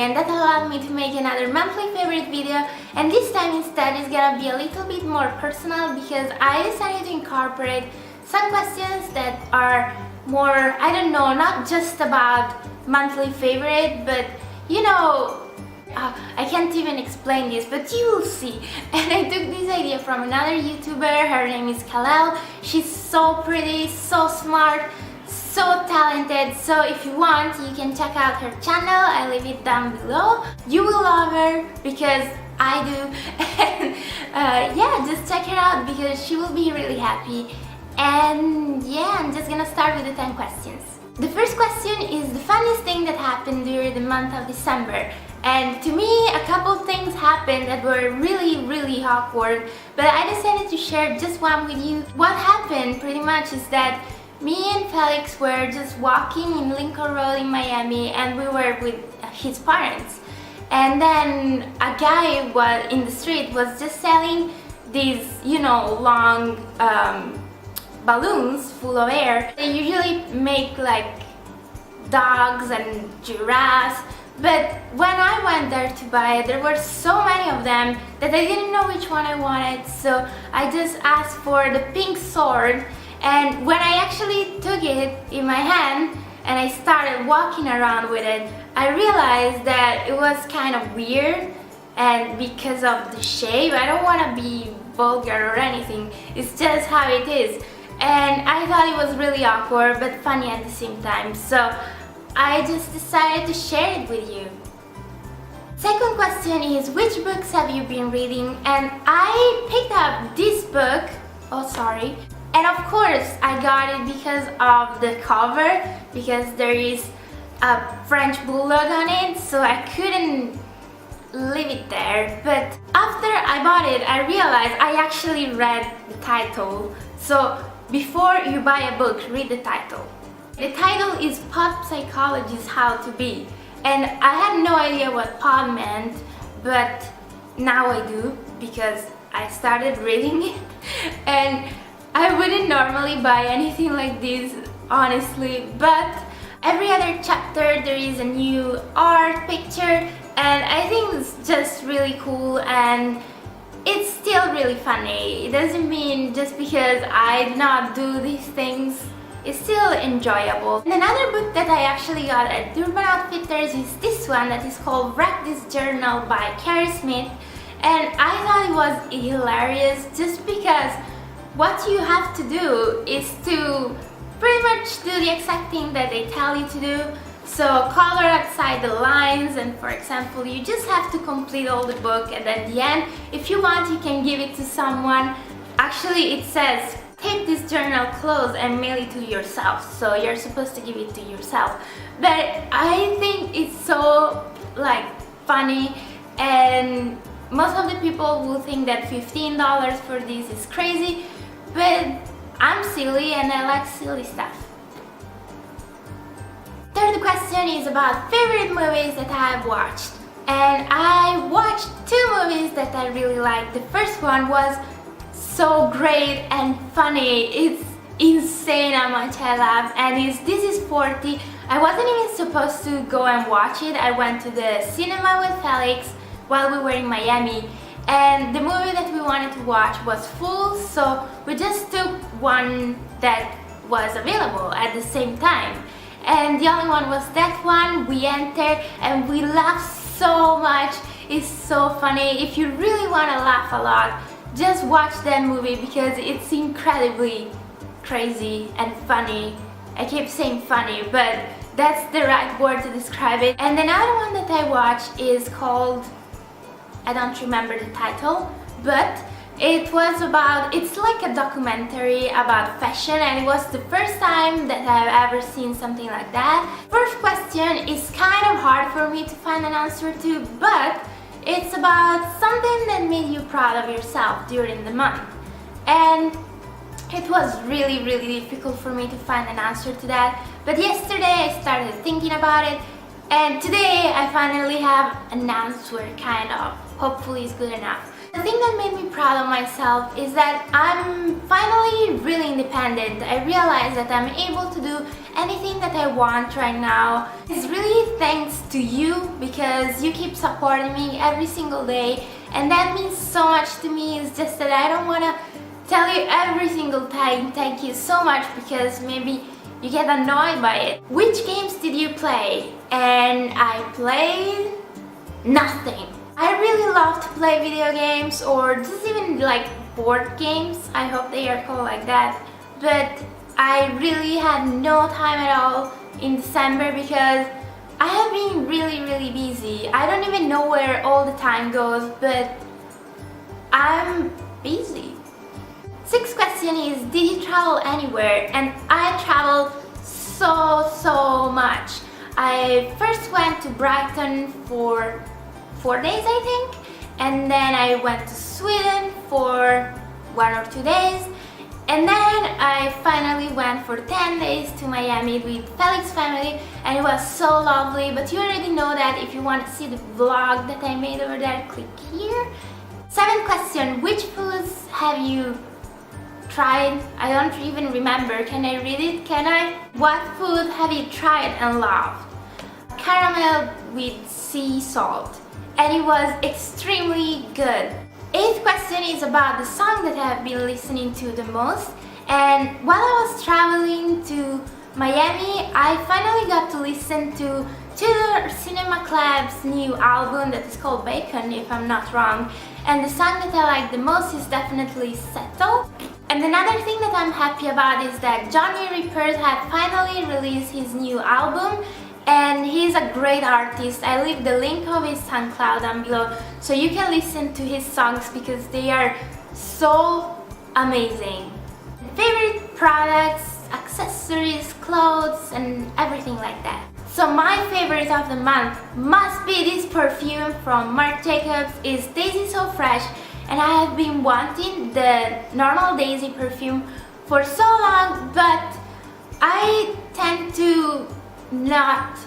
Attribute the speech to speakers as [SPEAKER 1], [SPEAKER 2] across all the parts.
[SPEAKER 1] and that allowed me to make another monthly favorite video, and this time instead is gonna be a little bit more personal because I decided to incorporate some questions that are more, I don't know, not just about monthly favorite, but you know, I can't even explain this, but you will see. And I took this idea from another YouTuber. Her name is Kalel. She's so pretty, so smart, so talented. So if you want, you can check out her channel. I leave it down below. You will love her because I do. And yeah, just check her out because she will be really happy. And yeah, I'm just gonna start with the 10 questions. The first question is the funniest thing that happened during the month of December. And to me, a couple things happened that were really awkward, but I decided to share just one with you. What happened pretty much is that me and Felix were just walking in Lincoln Road in Miami, and we were with his parents. And then a guy in the street was just selling these, you know, long balloons full of air. They usually make like dogs and giraffes. But when I went there to buy it, there were so many of them that I didn't know which one I wanted, so I just asked for the pink sword. And when I actually took it in my hand and I started walking around with it, I realized that it was kind of weird, and because of the shape, I don't want to be vulgar or anything, it's just how it is. And I thought it was really awkward but funny at the same time, so I just decided to share it with you. Second question is, which books have you been reading? And I picked up this book, oh sorry, and of course I got it because of the cover, because there is a French bulldog on it, so I couldn't leave it there. But after I bought it, I realized I actually read the title. So before you buy a book, read the title. The title is Pod Psychologist How to Be, and I had no idea what pod meant, but now I do because I started reading it. And I wouldn't normally buy anything like this, honestly, but every other chapter there is a new art picture, and I think it's just really cool, and it's still really funny. It doesn't mean just because I do not do these things, it's still enjoyable. And another book that I actually got at Urban Outfitters is this one that is called Wreck This Journal by Carrie Smith. And I thought it was hilarious just because what you have to do is to pretty much do the exact thing that they tell you to do. So color outside the lines, and for example, you just have to complete all the book, and at the end, if you want, you can give it to someone. Actually, it says tape this journal close and mail it to yourself, so you're supposed to give it to yourself. But I think it's so like funny, and most of the people will think that $15 for this is crazy, but I'm silly and I like silly stuff. Third question is about favorite movies that I've watched, and I watched two movies that I really liked. The first one was so great and funny. It's insane how much I laughed, and This Is 40. I wasn't even supposed to go and watch it. I went to the cinema with Felix while we were in Miami, and the movie that we wanted to watch was full, so we just took one that was available at the same time. And the only one was that one. We entered and we laughed so much. It's so funny. If you really want to laugh a lot, just watch that movie because it's incredibly crazy and funny. I keep saying funny, but that's the right word to describe it. And another one that I watched is called, I don't remember the title, but it's like a documentary about fashion, and it was the first time that I've ever seen something like that. First question is kind of hard for me to find an answer to, but it's about something that made you proud of yourself during the month. And it was really difficult for me to find an answer to that, but yesterday I started thinking about it, and today I finally have an answer, kind of. Hopefully it's good enough. The thing that made me proud of myself is that I'm finally really independent. I realize that I'm able to do anything that I want right now. It's really thanks to you, because you keep supporting me every single day, and that means so much to me. It's just that I don't want to tell you every single time thank you so much, because maybe you get annoyed by it. Which games did you play? And I played nothing. I really love to play video games, or just even like board games. I hope they are called like that. But I really had no time at all in December because I have been really busy. I don't even know where all the time goes, but I'm busy. Sixth question is, did you travel anywhere? And I traveled so much. I first went to Brighton for 4 days, I think, and then I went to Sweden for 1 or 2 days, and then I finally went for 10 days to Miami with Felix's family, and it was so lovely. But you already know that. If you want to see the vlog that I made over there, click here. Seventh question, which foods have you tried? I don't even remember. Can I read it? Can I? What food have you tried and loved? Caramel with sea salt, and it was extremely good. Eighth question is about the song that I have been listening to the most. And while I was traveling to Miami, I finally got to listen to Tudor Cinema Club's new album that is called Bacon, if I'm not wrong. And the song that I like the most is definitely Settle. And another thing that I'm happy about is that Johnny Rippers had finally released his new album, and he's a great artist. I leave the link of his SoundCloud down below so you can listen to his songs because they are so amazing. Favorite products, accessories, clothes, and everything like that. So my favorite of the month must be this perfume from Marc Jacobs. It's Daisy So Fresh, and I have been wanting the normal Daisy perfume for so long, but I tend to not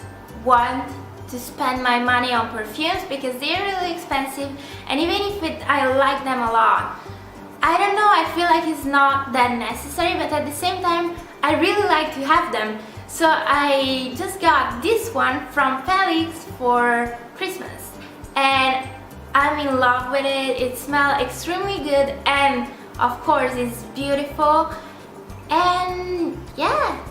[SPEAKER 1] want to spend my money on perfumes because they're really expensive, and even if I like them a lot, I don't know, I feel like it's not that necessary, but at the same time I really like to have them. So I just got this one from Felix for Christmas, and I'm in love with it. It smells extremely good, and of course it's beautiful. And yeah,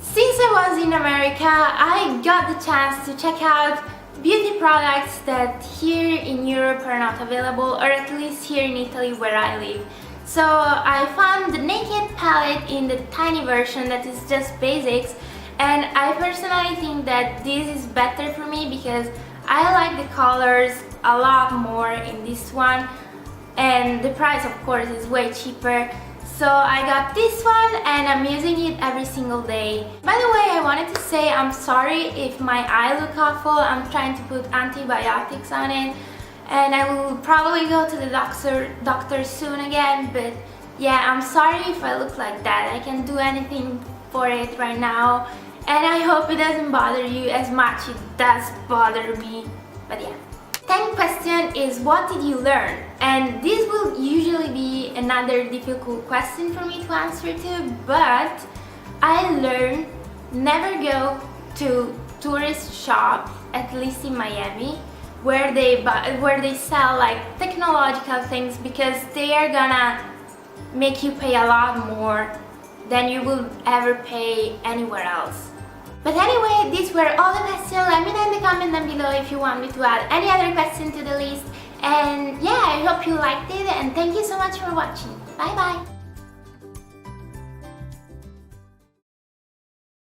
[SPEAKER 1] since I was in America, I got the chance to check out beauty products that here in Europe are not available, or at least here in Italy where I live. So I found the Naked palette in the tiny version that is just basics, and I personally think that this is better for me because I like the colors a lot more in this one, and the price of course is way cheaper. So I got this one and I'm using it every single day. By the way, I wanted to say I'm sorry if my eye look awful. I'm trying to put antibiotics on it, and I will probably go to the doctor soon again. But yeah, I'm sorry if I look like that. I can't do anything for it right now, and I hope it doesn't bother you as much. It does bother me, but yeah. 10th question is, what did you learn? And this will usually be another difficult question for me to answer to, but I learned never go to tourist shops, at least in Miami, where they sell like technological things, because they are gonna make you pay a lot more than you will ever pay anywhere else. But anyway, these were all the questions. Let me know in the comment down below if you want me to add any other question to the list. And yeah, I hope you liked it, and thank you so much for watching. Bye bye!